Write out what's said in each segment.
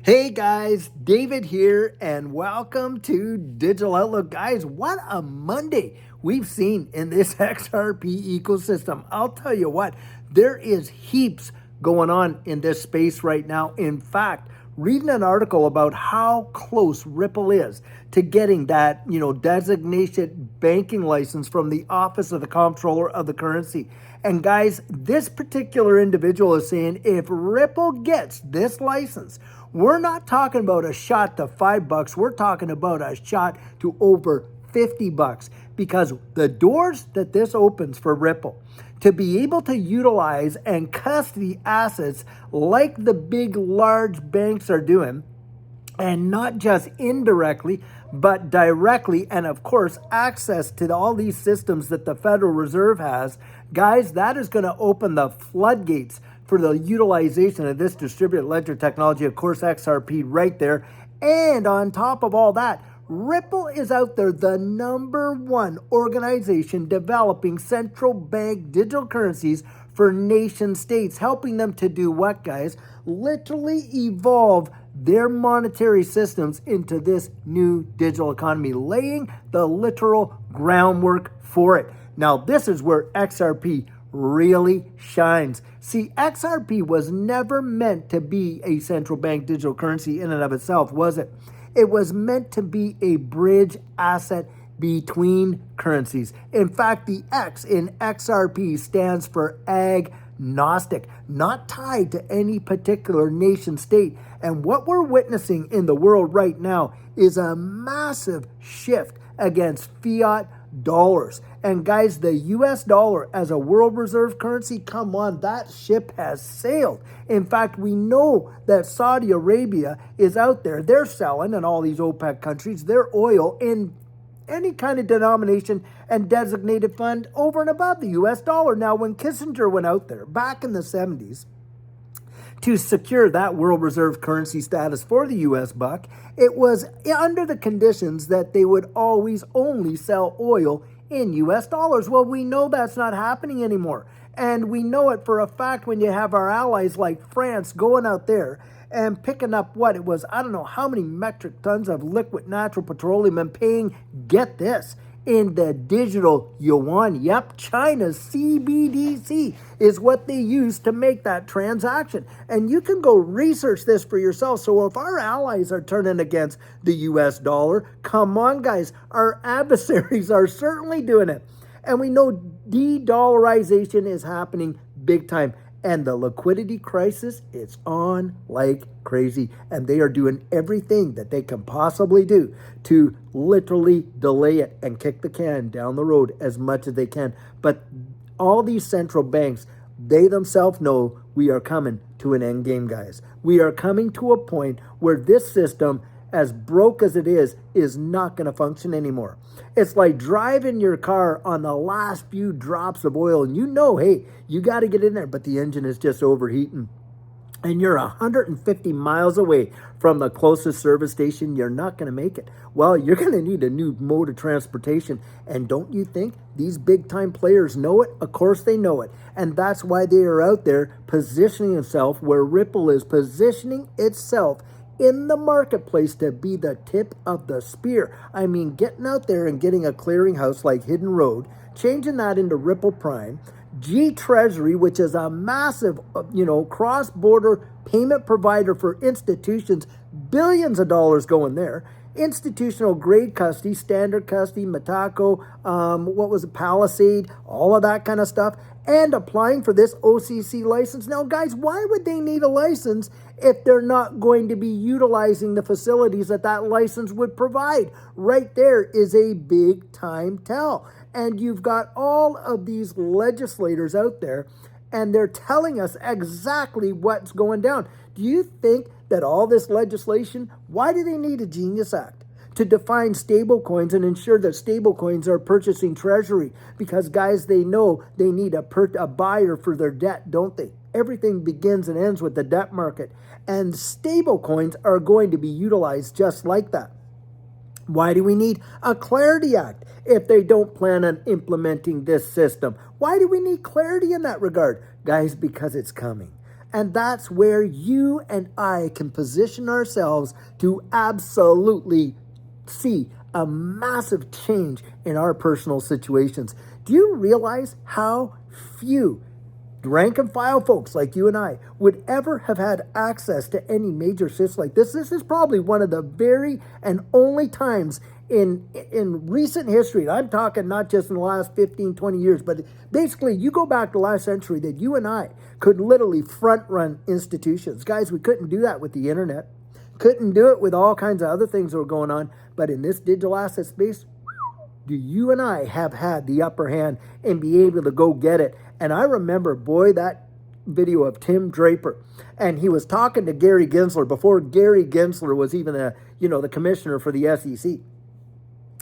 Hey guys, David here, and welcome to Digital Outlook. Guys, what a Monday we've seen in this XRP ecosystem. I'll tell you what, there is heaps going on in this space right now. In fact, reading an article about how close Ripple is to getting that, designated banking license from the Office of the Comptroller of the Currency. And guys, this particular individual is saying if Ripple gets this license, we're not talking about a shot to $5. We're talking about a shot to over $50 because the doors that this opens for Ripple to be able to utilize and custody assets like the big, large banks are doing, and not just indirectly, but directly, and of course, access to all these systems that the Federal Reserve has, guys, that is going to open the floodgates for the utilization of this distributed ledger technology, of course, XRP right there. And on top of all that, Ripple is out there, the #1 organization developing central bank digital currencies for nation states, helping them to do what, guys? Literally evolve their monetary systems into this new digital economy, laying the literal groundwork for it. Now, this is where XRP really shines. See, XRP was never meant to be a central bank digital currency in and of itself, was it? It was meant to be a bridge asset between currencies. In fact, the X in XRP stands for agnostic, not tied to any particular nation state. And what we're witnessing in the world right now is a massive shift against fiat dollars. And guys, the US dollar as a world reserve currency, come on, that ship has sailed. In fact, we know that Saudi Arabia is out there. They're selling, and all these OPEC countries, their oil in any kind of denomination and designated fund over and above the US dollar. Now, when Kissinger went out there back in the 70s, to secure that world reserve currency status for the US buck, it was under the conditions that they would always only sell oil in US dollars. Well, we know that's not happening anymore. And we know it for a fact when you have our allies like France going out there and picking up what it was, I don't know how many metric tons of liquid natural petroleum and paying, get this, in the digital yuan. Yep, China's CBDC is what they use to make that transaction. And you can go research this for yourself. So if our allies are turning against the US dollar, come on, guys, our adversaries are certainly doing it. And we know de-dollarization is happening big time. And the liquidity crisis is on like crazy. And they are doing everything that they can possibly do to literally delay it and kick the can down the road as much as they can. But all these central banks, they themselves know we are coming to an end game, guys. We are coming to a point where this system, as broke as it is not going to function anymore. It's like driving your car on the last few drops of oil, and hey, you got to get in there, but the engine is just overheating. And you're 150 miles away from the closest service station. You're not going to make it. Well, you're going to need a new mode of transportation. And don't you think these big time players know it? Of course they know it. And that's why they are out there positioning themselves where Ripple is positioning itself in the marketplace to be the tip of the spear. I mean, getting out there and getting a clearinghouse like Hidden Road, changing that into Ripple Prime, G Treasury, which is a massive, cross-border payment provider for institutions, billions of dollars going there. Institutional grade custody, standard custody, Mataco, Palisade, all of that kind of stuff, and applying for this OCC license. Now, guys, why would they need a license if they're not going to be utilizing the facilities that license would provide? Right there is a big time tell. And you've got all of these legislators out there, and they're telling us exactly what's going down. Do you think that all this legislation, why do they need a Genius Act? To define stable coins and ensure that stable coins are purchasing treasury. Because, guys, they know they need a buyer for their debt, don't they? Everything begins and ends with the debt market. And stable coins are going to be utilized just like that. Why do we need a Clarity Act if they don't plan on implementing this system? Why do we need clarity in that regard? Guys, because it's coming. And that's where you and I can position ourselves to absolutely see a massive change in our personal situations. Do you realize how few rank and file folks like you and I would ever have had access to any major shifts like this? This is probably one of the very and only times in recent history, and I'm talking not just in the last 15, 20 years, but basically you go back to last century, that you and I could literally front run institutions. Guys, we couldn't do that with the internet. Couldn't do it with all kinds of other things that were going on. But in this digital asset space, do you and I have had the upper hand and be able to go get it? And I remember, boy, that video of Tim Draper, and he was talking to Gary Gensler before Gary Gensler was even the commissioner for the SEC.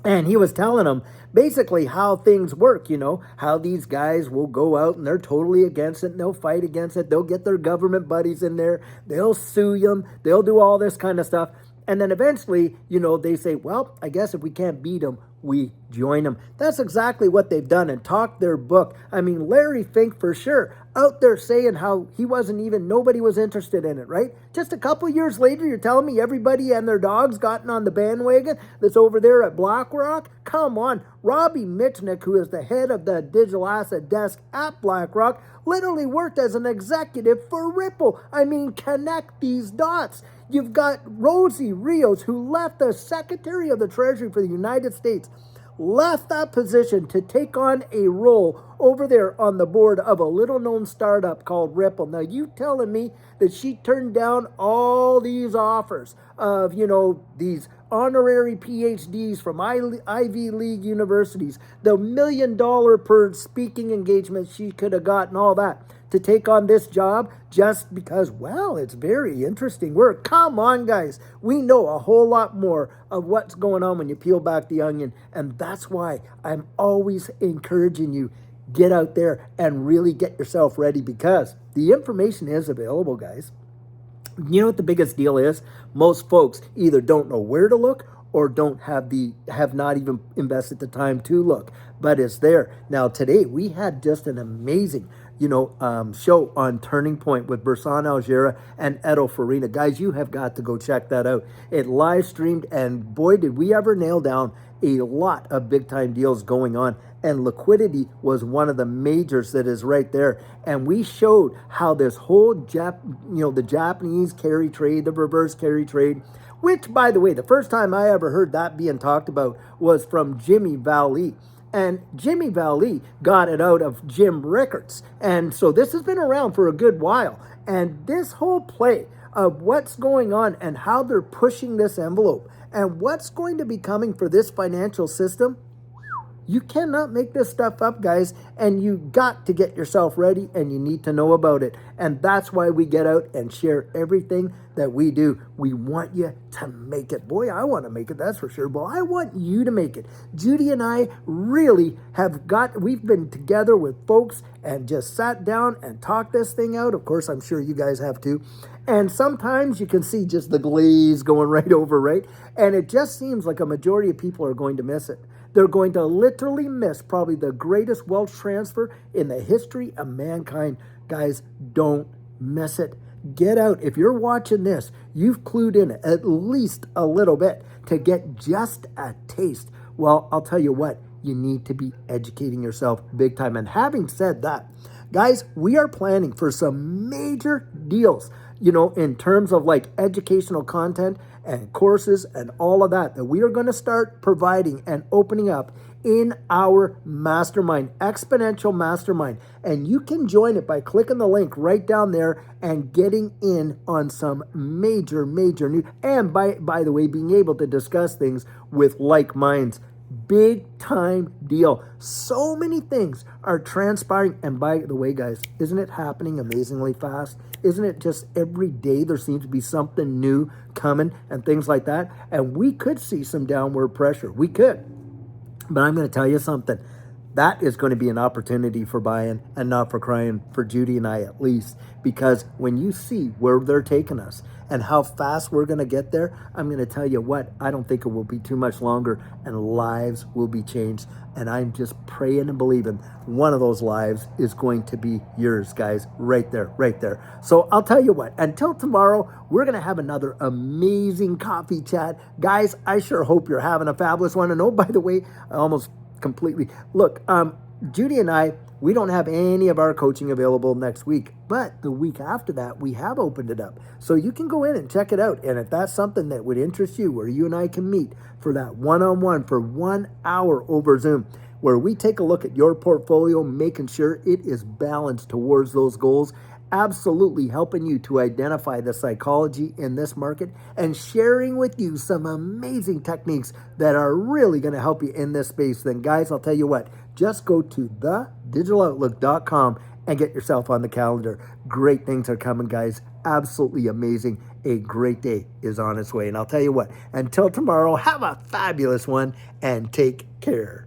And he was telling them basically how things work, how these guys will go out and they're totally against it and they'll fight against it. They'll get their government buddies in there. They'll sue them. They'll do all this kind of stuff. And then eventually, they say, well, I guess if we can't beat them, we join them. That's exactly what they've done and talked their book. I mean, Larry Fink for sure out there saying how nobody was interested in it, right? Just a couple years later, you're telling me everybody and their dogs gotten on the bandwagon that's over there at BlackRock? Come on. Robbie Mitchnick, who is the head of the digital asset desk at BlackRock, literally worked as an executive for Ripple. I mean, connect these dots. You've got Rosie Rios, who left as Secretary of the Treasury for the United States, left that position to take on a role over there on the board of a little-known startup called Ripple. Now, you telling me that she turned down all these offers of, these honorary PhDs from Ivy League universities, the $1 million per speaking engagement she could have gotten, all that, to take on this job just because, well, it's very interesting work. Come on, guys. We know a whole lot more of what's going on when you peel back the onion. And that's why I'm always encouraging you, get out there and really get yourself ready, because the information is available, guys. You know what the biggest deal is? Most folks either don't know where to look or have not even invested the time to look, but it's there. Now, today we had just an amazing show on Turning Point with Bursan Algera and Edo Farina. Guys, you have got to go check that out. It live streamed, and boy, did we ever nail down a lot of big time deals going on. And liquidity was one of the majors that is right there. And we showed how this whole the Japanese carry trade, the reverse carry trade, which, by the way, the first time I ever heard that being talked about was from Jimmy Valley. And Jimmy Valley got it out of Jim Rickards. And so this has been around for a good while. And this whole play of what's going on and how they're pushing this envelope and what's going to be coming for this financial system, you cannot make this stuff up, guys, and you got to get yourself ready, and you need to know about it. And that's why we get out and share everything that we do. We want you to make it. Boy, I want to make it, that's for sure. Well, I want you to make it. Judy and I really we've been together with folks and just sat down and talked this thing out. Of course, I'm sure you guys have too. And sometimes you can see just the glaze going right over, right? And it just seems like a majority of people are going to miss it. They're going to literally miss probably the greatest wealth transfer in the history of mankind. Guys, don't miss it. Get out. If you're watching this, you've clued in at least a little bit to get just a taste. Well, I'll tell you what, you need to be educating yourself big time. And having said that, guys, we are planning for some major deals, in terms of like educational content and courses and all of that we are going to start providing and opening up in our mastermind, Exponential Mastermind. And you can join it by clicking the link right down there and getting in on some major new, and by the way, being able to discuss things with like minds. Big time deal. So many things are transpiring. And by the way, guys, isn't it happening amazingly fast? Isn't it just every day there seems to be something new coming and things like that? And we could see some downward pressure. We could. But I'm going to tell you something. that is going to be an opportunity for buying and not for crying, for Judy and I at least, because when you see where they're taking us and how fast we're going to get there, I'm going to tell you what, I don't think it will be too much longer and lives will be changed. And I'm just praying and believing one of those lives is going to be yours, guys, right there, right there. So I'll tell you what, until tomorrow, we're going to have another amazing coffee chat. Guys, I sure hope you're having a fabulous one. And oh, by the way, I almost completely, look, Judy and I, we don't have any of our coaching available next week, but the week after that, we have opened it up. So you can go in and check it out. And if that's something that would interest you, where you and I can meet for that one-on-one for 1 hour over Zoom, where we take a look at your portfolio, making sure it is balanced towards those goals, absolutely helping you to identify the psychology in this market and sharing with you some amazing techniques that are really going to help you in this space, then guys, I'll tell you what, just go to thedigital.outlook.com and get yourself on the calendar. Great things are coming, guys. Absolutely amazing. A great day is on its way. And I'll tell you what, until tomorrow, have a fabulous one and take care.